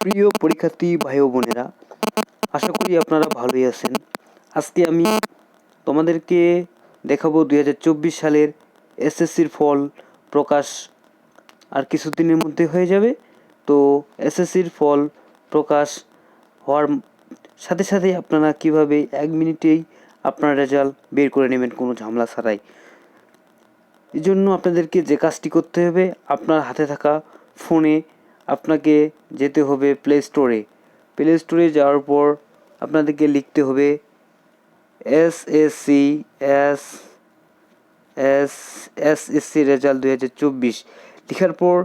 প্রিয় পরীক্ষার্থী ভাই ও বোনেরা, আশা করি আপনারা ভালোই আছেন। আজকে আমি তোমাদেরকে দেখাবো 2024 সালের এসএসসির ফল প্রকাশ আর কিছুদিনের মধ্যে হয়ে যাবে। তো এসএসসির ফল প্রকাশ হওয়ার সাথে সাথে আপনারা কিভাবে 1 মিনিটেই আপনার রেজাল্ট বের করে নেবেন কোনো ঝামেলা ছাড়াই। এই জন্য আপনাদেরকে যে কাজটি করতে হবে, আপনার হাতে থাকা ফোনে আপনাকে যেতে হবে প্লে স্টোরে যাওয়ার পর আপনাদেরকে লিখতে হবে এসএসসি রেজাল্ট 2024। লেখার পর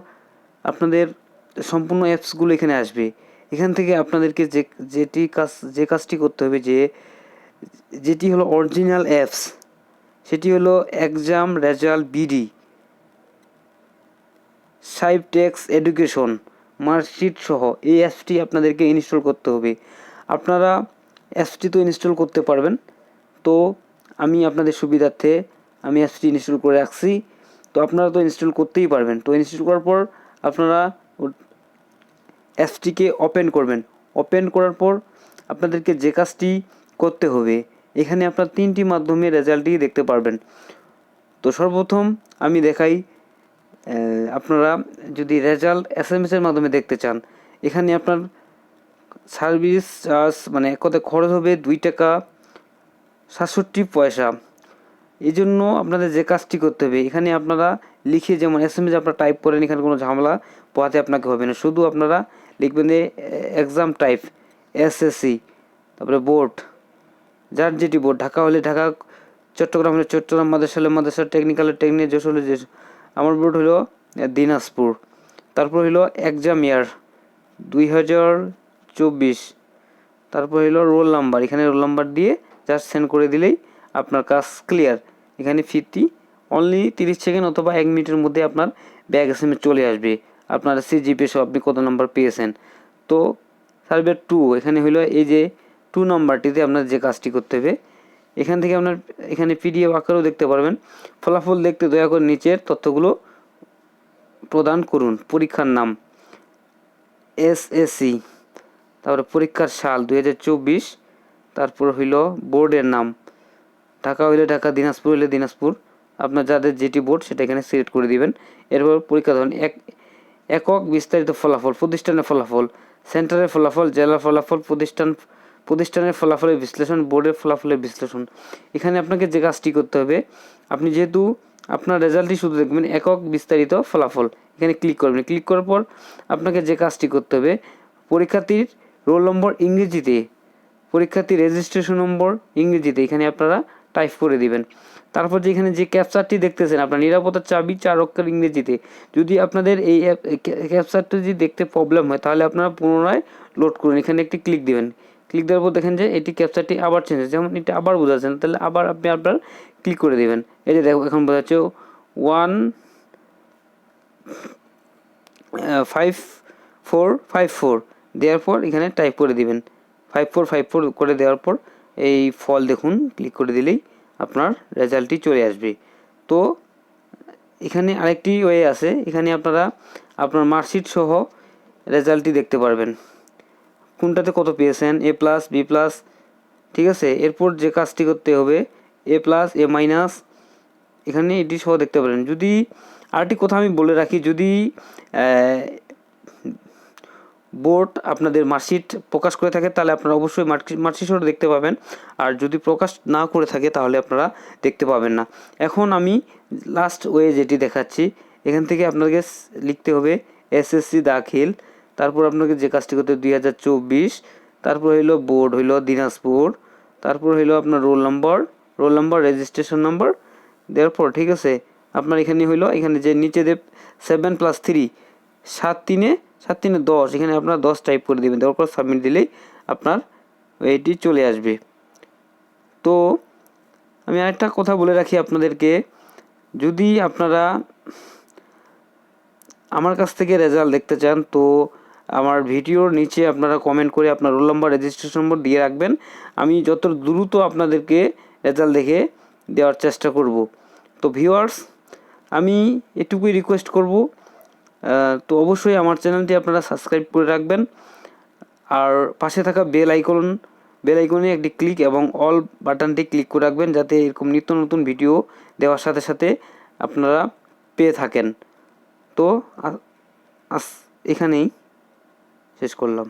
আপনাদের সম্পূর্ণ অ্যাপসগুলো এখানে আসবে। এখান থেকে আপনাদেরকে যে কাজটি করতে হবে, যেটি হলো অরিজিনাল অ্যাপস, সেটি হলো এক্সাম রেজাল্ট বিডি সাইবটেক্স এডুকেশন মার্কশিট সহ এই অ্যাপসটি আপনাদেরকে ইনস্টল করতে হবে। আপনারা অ্যাপসটি তো ইনস্টল করতে পারবেন, তো আমি আপনাদের সুবিধার্থে আমি অ্যাপসটি ইনস্টল করে রাখছি। তো আপনারা তো ইনস্টল করতেই পারবেন। তো ইনস্টল করার পর আপনারা অ্যাপসটিকে ওপেন করবেন। ওপেন করার পর আপনাদেরকে যে কাজটি করতে হবে, এখানে আপনার 3টি মাধ্যমে রেজাল্টটি দেখতে পারবেন। তো সর্বপ্রথম আমি দেখাই, আপনারা যদি রেজাল্ট এসএমএসের মাধ্যমে দেখতে চান, এখানে আপনার সার্ভিস চার্জ মানে এক কথায় খরচ হবে 2 টাকা 67 পয়সা। এই জন্য আপনাদের যে কাজটি করতে হবে, এখানে আপনারা লিখে যেমন এসএমএস আপনারা টাইপ করেন, এখানে কোনো ঝামেলা পোহাতে আপনাকে হবে না। শুধু আপনারা লিখবেন যে এক্সাম টাইপ এসএসসি, তারপরে বোর্ড, যার যেটি বোর্ড, ঢাকা হলে ঢাকা, চট্টগ্রাম হলে চট্টগ্রাম, মাদ্রাসা হলে মাদ্রাসা, টেকনিক্যাল হলে টেকনিক, যশোর হলে যশোর। আমার বোর্ড হলো দিনাজপুর। তারপর হলো এক্সাম ইয়ার 2024, তারপর হলো রোল নাম্বার, এখানে রোল নাম্বার দিয়ে জাস্ট সেন্ড করে দিলেই আপনার কাজ ক্লিয়ার। এখানে ফিটি অনলি 30 সেকেন্ড অথবা 1 মিনিটের মধ্যে আপনার ব্যাগ এসএমএস চলে আসবে, আপনার সিজিপি সহ আপনি কত নাম্বার পেয়েছেন। তো সার্ভে 2, এখানে হলো এই যে 2 নাম্বারটিতে আপনার যে কাজটি করতে হবে, এখান থেকে আপনার এখানে পিডিএফ আকারেও দেখতে পারবেন। ফলাফল দেখতে দয়া করে নিচের তথ্যগুলো প্রদান করুন। পরীক্ষার নাম এসএসসি, তারপরে পরীক্ষার সাল 2024, তারপর হইল বোর্ডের নাম, ঢাকা হইলে ঢাকা, দিনাজপুর হইলে দিনাজপুর, আপনার যাদের যেটি বোর্ড সেটা এখানে সিলেক্ট করে দিবেন। এরপর পরীক্ষা ধরুন একক বিস্তারিত ফলাফল, প্রতিষ্ঠানের ফলাফল, সেন্টারের ফলাফল, জেলার ফলাফল, প্রতিষ্ঠানের ফলাফলের বিশ্লেষণ, বোর্ডের ফলাফলের বিশ্লেষণ। এখানে আপনাকে যে কাজটি করতে হবে, আপনি যেহেতু আপনার রেজাল্টটি শুধু দেখবেন একক বিস্তারিত ফলাফল, এখানে ক্লিক করবেন। ক্লিক করার পর আপনাকে যে কাজটি করতে হবে, পরীক্ষার্থীর রোল নম্বর ইংরেজিতে, পরীক্ষার্থীর রেজিস্ট্রেশন নম্বর ইংরেজিতে এখানে আপনারা টাইপ করে দিবেন। তারপর যে এখানে যে ক্যাপচারটি দেখতেছেন, আপনার নিরাপত্তার চাবি 4 অক্ষর ইংরেজিতে। যদি আপনাদের এই ক্যাপচারটি যদি দেখতে প্রবলেম হয়, তাহলে আপনারা পুনরায় লোড করুন, এখানে একটি ক্লিক দিবেন। ক্লিক দেওয়ার পর দেখেন যে এটি ক্যাপচারটি আবার চেঞ্জ হচ্ছে, যেমন এটা আবার বোঝাচ্ছেন, তাহলে আবার আপনি আপনার ক্লিক করে দেবেন। এই যে দেখো এখন বোঝাচ্ছে 15454, দেওয়ার পর এখানে টাইপ করে দিবেন 5454 করে দেওয়ার পর এই ফল দেখুন, ক্লিক করে দিলেই আপনার রেজাল্টটি চলে আসবে। তো এখানে আরেকটি ওয়ে আছে, এখানে আপনারা আপনার মার্কশিট সহ রেজাল্টটি দেখতে পারবেন, কোনটাতে কত পেয়েছেন, এ প্লাস, বি প্লাস, ঠিক আছে। এরপর যে কাজটি করতে হবে, এ প্লাস, এ মাইনাস, এখানে এটি সহ দেখতে পারেন। যদি আরেকটি কথা আমি বলে রাখি, যদি বোর্ড আপনাদের মার্কশিট প্রকাশ করে থাকে, তাহলে আপনারা অবশ্যই মার্কশিট সহ দেখতে পাবেন, আর যদি প্রকাশ না করে থাকে তাহলে আপনারা দেখতে পাবেন না। এখন আমি লাস্ট ওয়ে যেটি দেখাচ্ছি, এখান থেকে আপনাকে লিখতে হবে এসএসসি দাখিল, তারপর আপনাকে যে কাজটি করতে 2024, তারপর হইলো বোর্ড হইলো দিনাজপুর, তারপর হইলো আপনার রোল নাম্বার রেজিস্ট্রেশন নাম্বার দেওয়ার পর, ঠিক আছে, আপনার এখানে হইলো এখানে যে নিচে দেব 7+3 7×3 10, এখানে আপনার 10 টাইপ করে দেবেন, দেওয়ার পর সাবমিট দিলেই আপনার এইটি চলে আসবে। তো আমি আরেকটা কথা বলে রাখি আপনাদেরকে, যদি আপনারা আমার কাছ থেকে রেজাল্ট দেখতে চান, তো আমার ভিডিওর নিচে আপনারা কমেন্ট করে আপনার রোল নাম্বার রেজিস্ট্রেশন নম্বর দিয়ে রাখবেন। আমি যত দ্রুত আপনাদেরকে রেজাল্ট দেখে দেওয়ার চেষ্টা করব। তো ভিউয়ার্স, আমি এটুকুই রিকোয়েস্ট করব, তো অবশ্যই আমার চ্যানেলটি আপনারা সাবস্ক্রাইব করে রাখবেন, আর পাশে থাকা বেল আইকনে একটি ক্লিক এবং অল বাটনটি ক্লিক করে রাখবেন, যাতে এরকম নিত্য নতুন ভিডিও দেওয়ার সাথে সাথে আপনারা পেয়ে থাকেন। তো এখানেই শেষ করলাম।